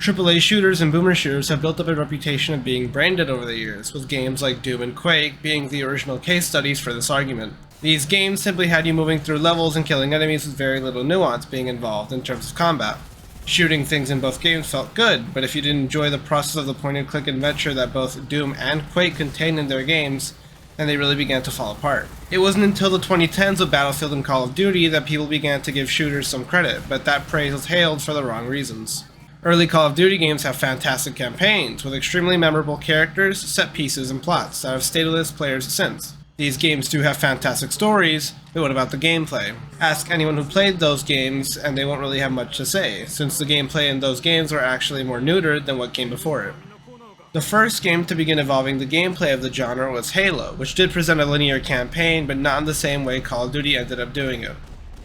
AAA shooters and boomer shooters have built up a reputation of being brain dead over the years, with games like Doom and Quake being the original case studies for this argument. These games simply had you moving through levels and killing enemies with very little nuance being involved in terms of combat. Shooting things in both games felt good, but if you didn't enjoy the process of the point-and-click adventure that both Doom and Quake contained in their games, then they really began to fall apart. It wasn't until the 2010s with Battlefield and Call of Duty that people began to give shooters some credit, but that praise was hailed for the wrong reasons. Early Call of Duty games have fantastic campaigns, with extremely memorable characters, set pieces, and plots that have stayed with its players since. These games do have fantastic stories, but what about the gameplay? Ask anyone who played those games and they won't really have much to say, since the gameplay in those games were actually more neutered than what came before it. The first game to begin evolving the gameplay of the genre was Halo, which did present a linear campaign, but not in the same way Call of Duty ended up doing it.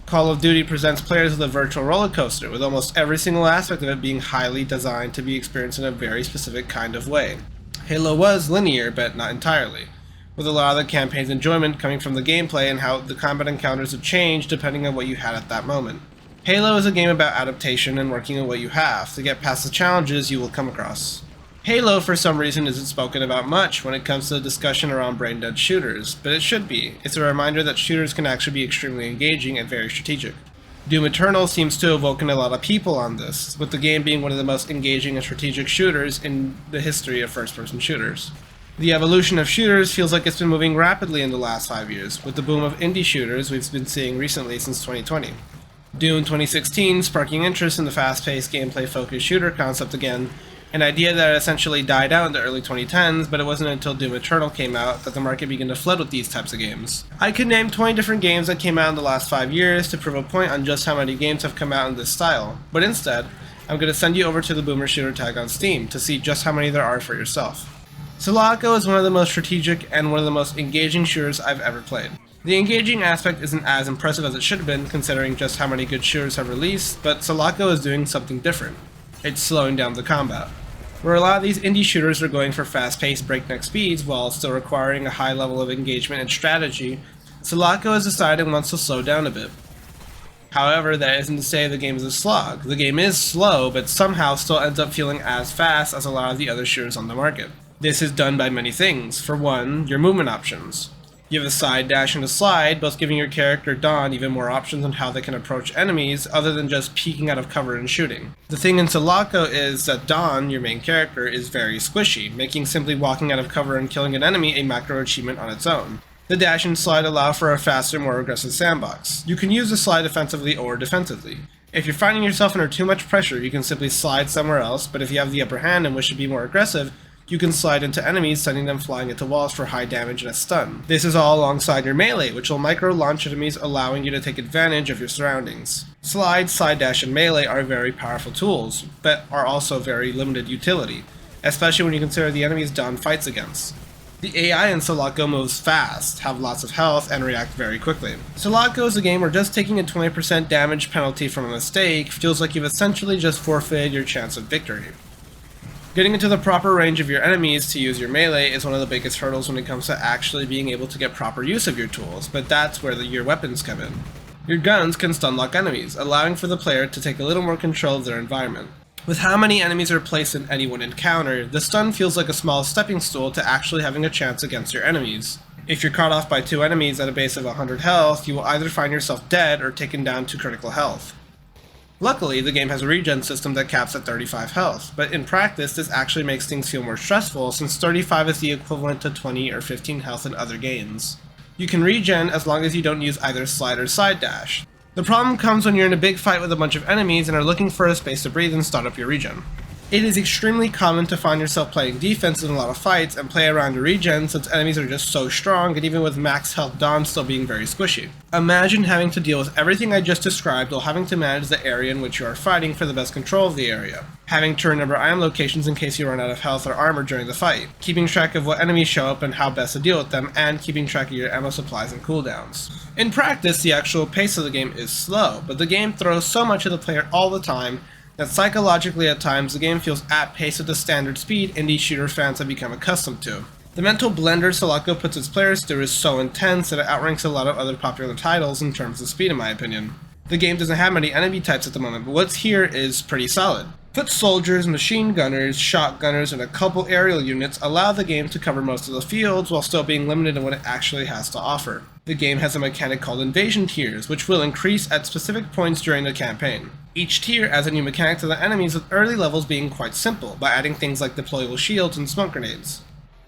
Call of Duty presents players with a virtual roller coaster, with almost every single aspect of it being highly designed to be experienced in a very specific kind of way. Halo was linear, but not entirely, with a lot of the campaign's enjoyment coming from the gameplay and how the combat encounters would change depending on what you had at that moment. Halo is a game about adaptation and working with what you have to get past the challenges you will come across. Halo, for some reason, isn't spoken about much when it comes to the discussion around brain-dead shooters, but it should be. It's a reminder that shooters can actually be extremely engaging and very strategic. Doom Eternal seems to have woken a lot of people on this, with the game being one of the most engaging and strategic shooters in the history of first-person shooters. The evolution of shooters feels like it's been moving rapidly in the last 5 years, with the boom of indie shooters we've been seeing recently since 2020. Doom 2016 sparking interest in the fast-paced, gameplay-focused shooter concept again, an idea that essentially died out in the early 2010s, but it wasn't until Doom Eternal came out that the market began to flood with these types of games. I could name 20 different games that came out in the last 5 years to prove a point on just how many games have come out in this style, but instead, I'm going to send you over to the Boomer Shooter tag on Steam to see just how many there are for yourself. Selaco is one of the most strategic and one of the most engaging shooters I've ever played. The engaging aspect isn't as impressive as it should have been considering just how many good shooters have released, but Selaco is doing something different. It's slowing down the combat. Where a lot of these indie shooters are going for fast-paced breakneck speeds while still requiring a high level of engagement and strategy, Selaco has decided it wants to slow down a bit. However, that isn't to say the game is a slog. The game is slow, but somehow still ends up feeling as fast as a lot of the other shooters on the market. This is done by many things. For one, your movement options. You have a side dash and a slide, both giving your character Dawn even more options on how they can approach enemies other than just peeking out of cover and shooting. The thing in Selaco is that Dawn, your main character, is very squishy, making simply walking out of cover and killing an enemy a macro achievement on its own. The dash and slide allow for a faster, more aggressive sandbox. You can use the slide offensively or defensively. If you're finding yourself under too much pressure, you can simply slide somewhere else, but if you have the upper hand and wish to be more aggressive, you can slide into enemies, sending them flying into walls for high damage and a stun. This is all alongside your melee, which will micro-launch enemies, allowing you to take advantage of your surroundings. Slide, side dash, and melee are very powerful tools, but are also very limited utility, especially when you consider the enemies Dawn fights against. The AI in Selaco moves fast, have lots of health, and react very quickly. Selaco is a game where just taking a 20% damage penalty from a mistake feels like you've essentially just forfeited your chance of victory. Getting into the proper range of your enemies to use your melee is one of the biggest hurdles when it comes to actually being able to get proper use of your tools, but that's where your weapons come in. Your guns can stun-lock enemies, allowing for the player to take a little more control of their environment. With how many enemies are placed in any one encounter, the stun feels like a small stepping stool to actually having a chance against your enemies. If you're caught off by 2 enemies at a base of 100 health, you will either find yourself dead or taken down to critical health. Luckily, the game has a regen system that caps at 35 health, but in practice this actually makes things feel more stressful since 35 is the equivalent to 20 or 15 health in other games. You can regen as long as you don't use either slide or side dash. The problem comes when you're in a big fight with a bunch of enemies and are looking for a space to breathe and start up your regen. It is extremely common to find yourself playing defense in a lot of fights and play around your regen since enemies are just so strong and even with max health Dawn still being very squishy. Imagine having to deal with everything I just described while having to manage the area in which you are fighting for the best control of the area. Having to remember item locations in case you run out of health or armor during the fight. Keeping track of what enemies show up and how best to deal with them, and keeping track of your ammo supplies and cooldowns. In practice, the actual pace of the game is slow, but the game throws so much at the player all the time that psychologically at times the game feels at pace with the standard speed indie shooter fans have become accustomed to. The mental blender Selaco puts its players through is so intense that it outranks a lot of other popular titles in terms of speed in my opinion. The game doesn't have many enemy types at the moment, but what's here is pretty solid. Foot soldiers, machine gunners, shotgunners, and a couple aerial units allow the game to cover most of the fields while still being limited in what it actually has to offer. The game has a mechanic called invasion tiers, which will increase at specific points during the campaign. Each tier adds a new mechanic to the enemies, with early levels being quite simple, by adding things like deployable shields and smoke grenades.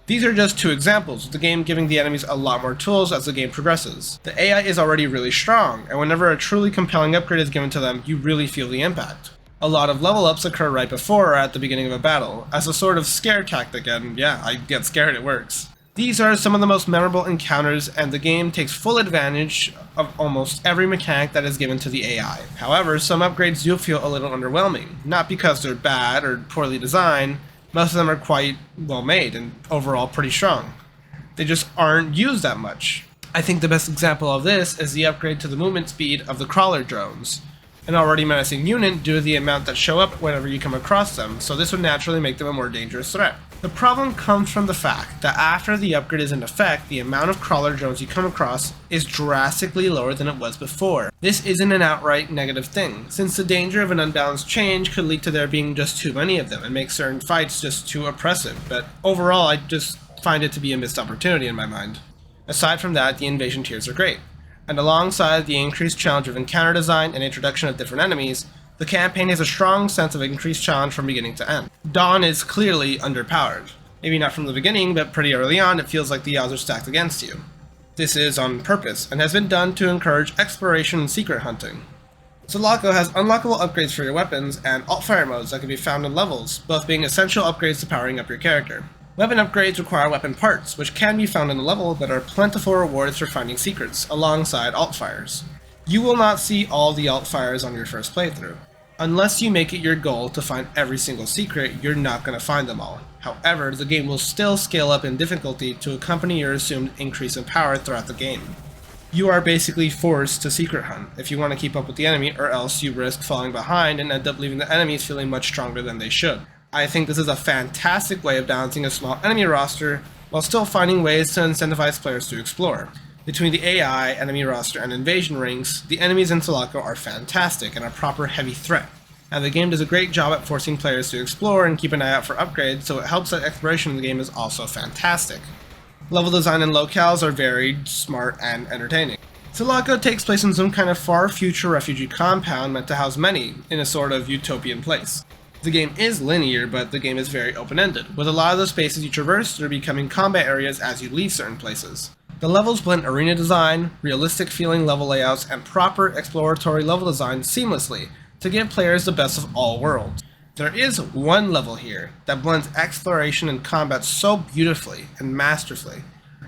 These are just two examples, with the game giving the enemies a lot more tools as the game progresses. The AI is already really strong, and whenever a truly compelling upgrade is given to them, you really feel the impact. A lot of level ups occur right before or at the beginning of a battle, as a sort of scare tactic, and yeah, I get scared, it works. These are some of the most memorable encounters, and the game takes full advantage of almost every mechanic that is given to the AI. However, some upgrades do feel a little underwhelming, not because they're bad or poorly designed. Most of them are quite well made and overall pretty strong. They just aren't used that much. I think the best example of this is the upgrade to the movement speed of the crawler drones, an already menacing unit due to the amount that show up whenever you come across them, so this would naturally make them a more dangerous threat. The problem comes from the fact that after the upgrade is in effect, the amount of crawler drones you come across is drastically lower than it was before. This isn't an outright negative thing, since the danger of an unbalanced change could lead to there being just too many of them and make certain fights just too oppressive, but overall I just find it to be a missed opportunity in my mind. Aside from that, the invasion tiers are great, and alongside the increased challenge of encounter design and introduction of different enemies, the campaign has a strong sense of increased challenge from beginning to end. Dawn is clearly underpowered. Maybe not from the beginning, but pretty early on it feels like the odds are stacked against you. This is on purpose, and has been done to encourage exploration and secret hunting. Selaco has unlockable upgrades for your weapons and alt-fire modes that can be found in levels, both being essential upgrades to powering up your character. Weapon upgrades require weapon parts, which can be found in the level, but are plentiful rewards for finding secrets, alongside alt-fires. You will not see all the alt-fires on your first playthrough. Unless you make it your goal to find every single secret, you're not going to find them all. However, the game will still scale up in difficulty to accompany your assumed increase in power throughout the game. You are basically forced to secret hunt if you want to keep up with the enemy, or else you risk falling behind and end up leaving the enemies feeling much stronger than they should. I think this is a fantastic way of balancing a small enemy roster while still finding ways to incentivize players to explore. Between the AI, enemy roster, and invasion rings, the enemies in Selaco are fantastic and a proper heavy threat, and the game does a great job at forcing players to explore and keep an eye out for upgrades, so it helps that exploration in the game is also fantastic. Level design and locales are varied, smart, and entertaining. Selaco takes place in some kind of far future refugee compound meant to house many, in a sort of utopian place. The game is linear, but the game is very open-ended, with a lot of the spaces you traverse through becoming combat areas as you leave certain places. The levels blend arena design, realistic feeling level layouts, and proper exploratory level design seamlessly to give players the best of all worlds. There is one level here that blends exploration and combat so beautifully and masterfully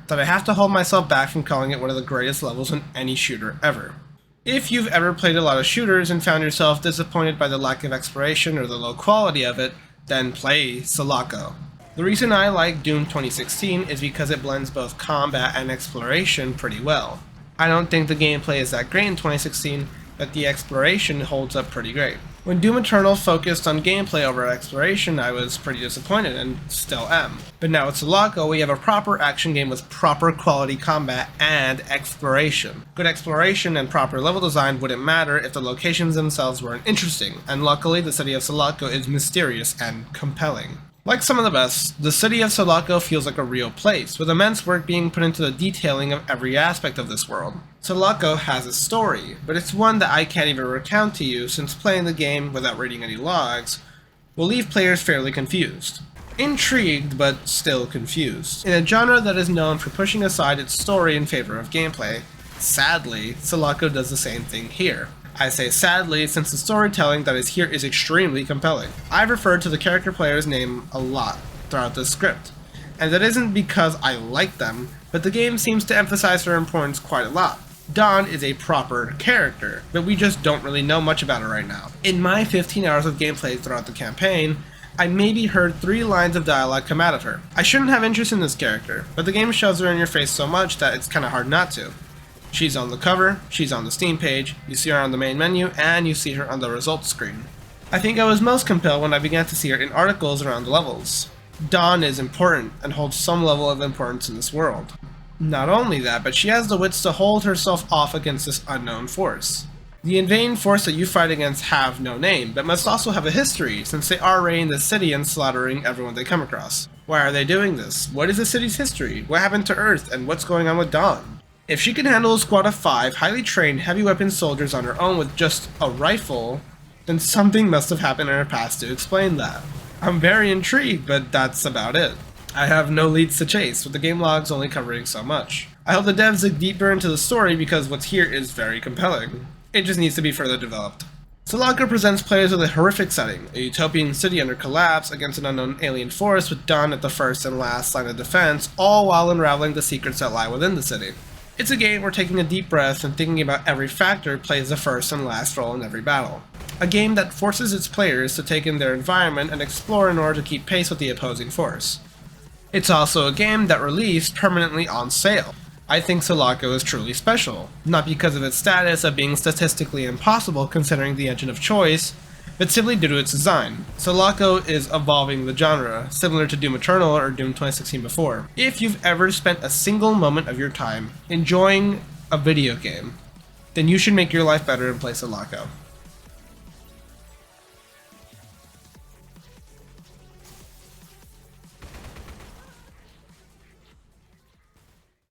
that I have to hold myself back from calling it one of the greatest levels in any shooter ever. If you've ever played a lot of shooters and found yourself disappointed by the lack of exploration or the low quality of it, then play Selaco. The reason I like Doom 2016 is because it blends both combat and exploration pretty well. I don't think the gameplay is that great in 2016, but the exploration holds up pretty great. When Doom Eternal focused on gameplay over exploration, I was pretty disappointed, and still am. But now at Selaco, we have a proper action game with proper quality combat and exploration. Good exploration and proper level design wouldn't matter if the locations themselves weren't interesting, and luckily the city of Selaco is mysterious and compelling. Like some of the best, the city of Selaco feels like a real place, with immense work being put into the detailing of every aspect of this world. Selaco has a story, but it's one that I can't even recount to you since playing the game without reading any logs will leave players fairly confused. Intrigued, but still confused. In a genre that is known for pushing aside its story in favor of gameplay, sadly, Selaco does the same thing here. I say sadly since the storytelling that is here is extremely compelling. I've referred to the character player's name a lot throughout this script, and that isn't because I like them, but the game seems to emphasize her importance quite a lot. Dawn is a proper character, but we just don't really know much about her right now. In my 15 hours of gameplay throughout the campaign, I maybe heard 3 lines of dialogue come out of her. I shouldn't have interest in this character, but the game shoves her in your face so much that it's kinda hard not to. She's on the cover, she's on the Steam page, you see her on the main menu, and you see her on the results screen. I think I was most compelled when I began to see her in articles around the levels. Dawn is important, and holds some level of importance in this world. Not only that, but she has the wits to hold herself off against this unknown force. The invading force that you fight against have no name, but must also have a history, since they are raiding the city and slaughtering everyone they come across. Why are they doing this? What is the city's history? What happened to Earth, and what's going on with Dawn? If she can handle a squad of 5 highly trained heavy weapon soldiers on her own with just a rifle, then something must have happened in her past to explain that. I'm very intrigued, but that's about it. I have no leads to chase, with the game logs only covering so much. I hope the devs dig deeper into the story because what's here is very compelling. It just needs to be further developed. Selaco presents players with a horrific setting, a utopian city under collapse against an unknown alien force with Dawn at the first and last line of defense, all while unraveling the secrets that lie within the city. It's a game where taking a deep breath and thinking about every factor plays the first and last role in every battle. A game that forces its players to take in their environment and explore in order to keep pace with the opposing force. It's also a game that released permanently on sale. I think Selaco is truly special, not because of its status of being statistically impossible considering the engine of choice, but simply due to its design. Selaco is evolving the genre, similar to Doom Eternal or Doom 2016 before. If you've ever spent a single moment of your time enjoying a video game, then you should make your life better and play Selaco.